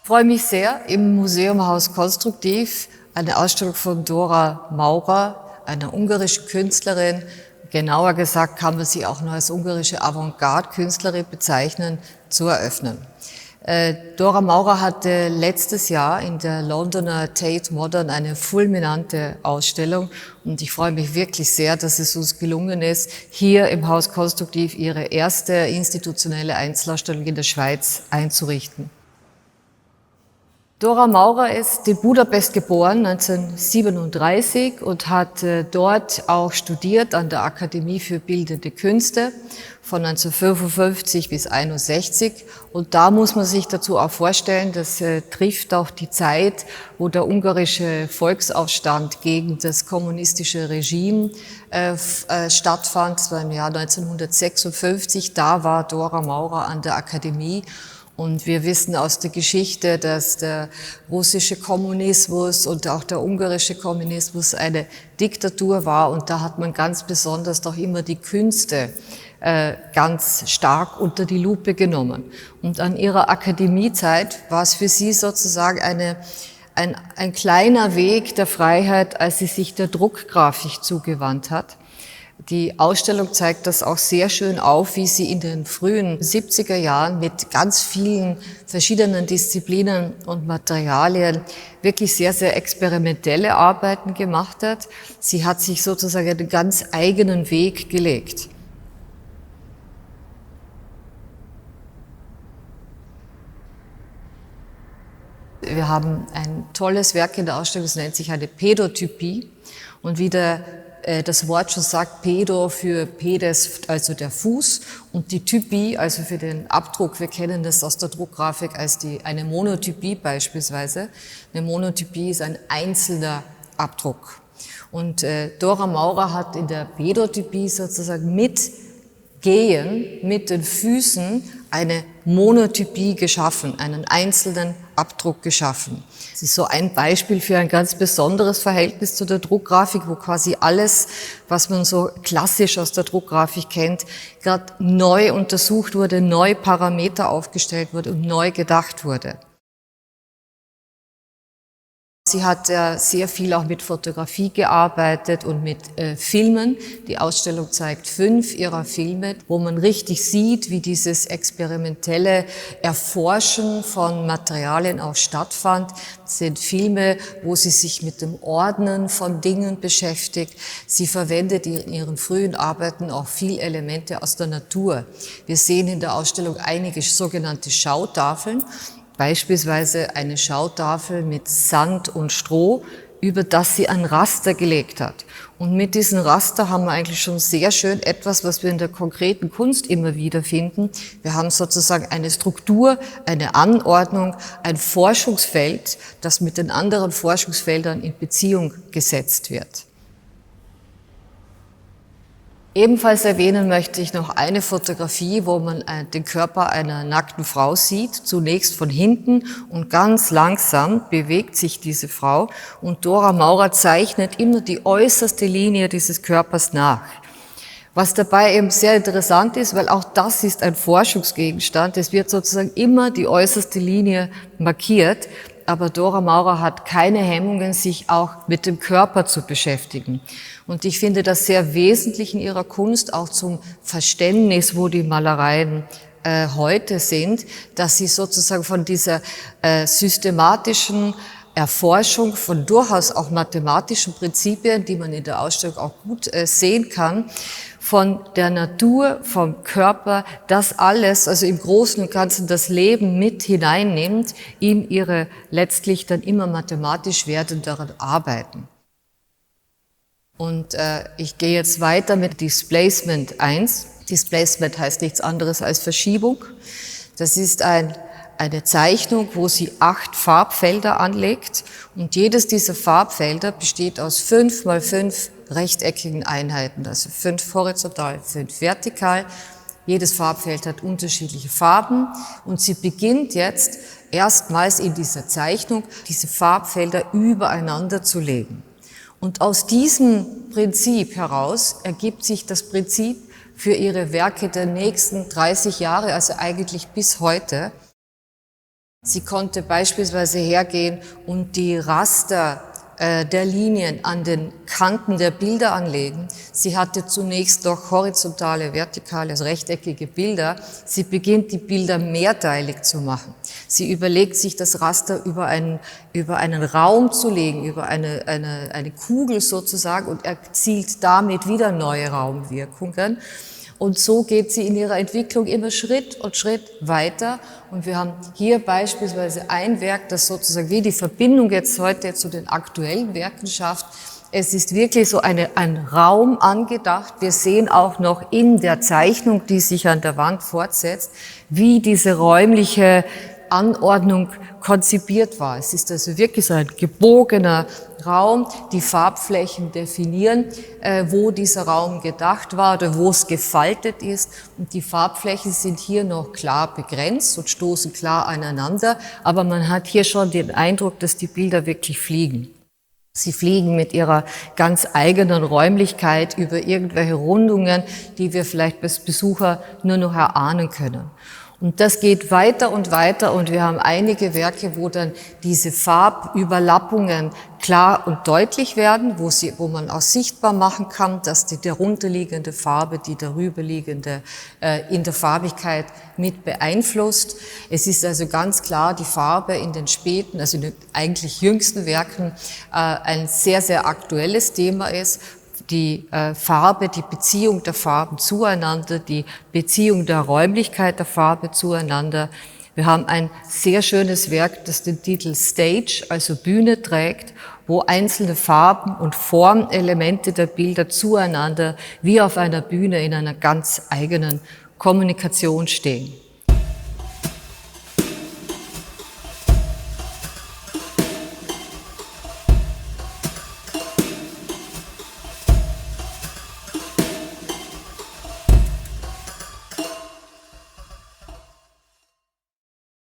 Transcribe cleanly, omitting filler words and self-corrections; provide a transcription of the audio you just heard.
Ich freue mich sehr, im Museum Haus Konstruktiv eine Ausstellung von Dora Maurer, einer ungarischen Künstlerin, genauer gesagt kann man sie auch noch als ungarische Avantgarde-Künstlerin bezeichnen, zu eröffnen. Dora Maurer hatte letztes Jahr in der Londoner Tate Modern eine fulminante Ausstellung und ich freue mich wirklich sehr, dass es uns gelungen ist, hier im Haus Konstruktiv ihre erste institutionelle Einzelausstellung in der Schweiz einzurichten. Dora Maurer ist in Budapest geboren, 1937, und hat dort auch studiert an der Akademie für Bildende Künste von 1955 bis 1961. Und da muss man sich dazu auch vorstellen, das trifft auch die Zeit, wo der ungarische Volksaufstand gegen das kommunistische Regime stattfand. Das war im Jahr 1956. Da war Dora Maurer an der Akademie. Und wir wissen aus der Geschichte, dass der russische Kommunismus und auch der ungarische Kommunismus eine Diktatur war. Und da hat man ganz besonders doch immer die Künste ganz stark unter die Lupe genommen. Und an ihrer Akademiezeit war es für sie sozusagen ein kleiner Weg der Freiheit, als sie sich der Druckgrafik zugewandt hat. Die Ausstellung zeigt das auch sehr schön auf, wie sie in den frühen 70er Jahren mit ganz vielen verschiedenen Disziplinen und Materialien wirklich sehr, sehr experimentelle Arbeiten gemacht hat. Sie hat sich sozusagen einen ganz eigenen Weg gelegt. Wir haben ein tolles Werk in der Ausstellung, das nennt sich eine Pädotypie. Und wie das Wort schon sagt, Pedo für Pedes, also der Fuß, und die Typie, also für den Abdruck. Wir kennen das aus der Druckgrafik als eine Monotypie beispielsweise. Eine Monotypie ist ein einzelner Abdruck. Und Dora Maurer hat in der Pädotypie sozusagen mit den Füßen eine Monotypie geschaffen, einen einzelnen Abdruck geschaffen. Das ist so ein Beispiel für ein ganz besonderes Verhältnis zu der Druckgrafik, wo quasi alles, was man so klassisch aus der Druckgrafik kennt, gerade neu untersucht wurde, neu Parameter aufgestellt wurde und neu gedacht wurde. Sie hat sehr viel auch mit Fotografie gearbeitet und mit Filmen. Die Ausstellung zeigt 5 ihrer Filme, wo man richtig sieht, wie dieses experimentelle Erforschen von Materialien auch stattfand. Das sind Filme, wo sie sich mit dem Ordnen von Dingen beschäftigt. Sie verwendet in ihren frühen Arbeiten auch viel Elemente aus der Natur. Wir sehen in der Ausstellung einige sogenannte Schautafeln. Beispielsweise eine Schautafel mit Sand und Stroh, über das sie ein Raster gelegt hat. Und mit diesem Raster haben wir eigentlich schon sehr schön etwas, was wir in der konkreten Kunst immer wieder finden. Wir haben sozusagen eine Struktur, eine Anordnung, ein Forschungsfeld, das mit den anderen Forschungsfeldern in Beziehung gesetzt wird. Ebenfalls erwähnen möchte ich noch eine Fotografie, wo man den Körper einer nackten Frau sieht, zunächst von hinten, und ganz langsam bewegt sich diese Frau, und Dora Maurer zeichnet immer die äußerste Linie dieses Körpers nach. Was dabei eben sehr interessant ist, weil auch das ist ein Forschungsgegenstand, es wird sozusagen immer die äußerste Linie markiert, aber Dora Maurer hat keine Hemmungen, sich auch mit dem Körper zu beschäftigen. Und ich finde das sehr wesentlich in ihrer Kunst, auch zum Verständnis, wo die Malereien heute sind, dass sie sozusagen von dieser systematischen Erforschung von durchaus auch mathematischen Prinzipien, die man in der Ausstellung auch gut sehen kann, von der Natur, vom Körper, das alles, also im Großen und Ganzen das Leben mit hineinnimmt in ihre letztlich dann immer mathematisch werdenderen Arbeiten. Und ich gehe jetzt weiter mit Displacement 1. Displacement heißt nichts anderes als Verschiebung. Das ist eine Zeichnung, wo sie 8 Farbfelder anlegt, und jedes dieser Farbfelder besteht aus 5 mal 5 rechteckigen Einheiten, also 5 horizontal, 5 vertikal. Jedes Farbfeld hat unterschiedliche Farben, und sie beginnt jetzt erstmals in dieser Zeichnung, diese Farbfelder übereinander zu legen. Und aus diesem Prinzip heraus ergibt sich das Prinzip für ihre Werke der nächsten 30 Jahre, also eigentlich bis heute. Sie konnte beispielsweise hergehen und die Raster der Linien an den Kanten der Bilder anlegen. Sie hatte zunächst noch horizontale, vertikale, also rechteckige Bilder. Sie beginnt, die Bilder mehrteilig zu machen. Sie überlegt sich, das Raster über einen Raum zu legen, über eine Kugel sozusagen, und erzielt damit wieder neue Raumwirkungen. Und so geht sie in ihrer Entwicklung immer Schritt und Schritt weiter. Und wir haben hier beispielsweise ein Werk, das sozusagen wie die Verbindung jetzt heute zu den aktuellen Werken schafft. Es ist wirklich so ein Raum angedacht. Wir sehen auch noch in der Zeichnung, die sich an der Wand fortsetzt, wie diese räumliche Anordnung konzipiert war. Es ist also wirklich so ein gebogener Raum, die Farbflächen definieren, wo dieser Raum gedacht war oder wo es gefaltet ist. Und die Farbflächen sind hier noch klar begrenzt und stoßen klar aneinander, aber man hat hier schon den Eindruck, dass die Bilder wirklich fliegen. Sie fliegen mit ihrer ganz eigenen Räumlichkeit über irgendwelche Rundungen, die wir vielleicht als Besucher nur noch erahnen können. Und das geht weiter und weiter, und wir haben einige Werke, wo dann diese Farbüberlappungen klar und deutlich werden, wo man auch sichtbar machen kann, dass die darunterliegende Farbe, die darüberliegende in der Farbigkeit mit beeinflusst. Es ist also ganz klar, die Farbe in den späten, also in den eigentlich jüngsten Werken ein sehr, sehr aktuelles Thema ist. Die Farbe, die Beziehung der Farben zueinander, die Beziehung der Räumlichkeit der Farbe zueinander. Wir haben ein sehr schönes Werk, das den Titel Stage, also Bühne, trägt, wo einzelne Farben und Formelemente der Bilder zueinander wie auf einer Bühne in einer ganz eigenen Kommunikation stehen.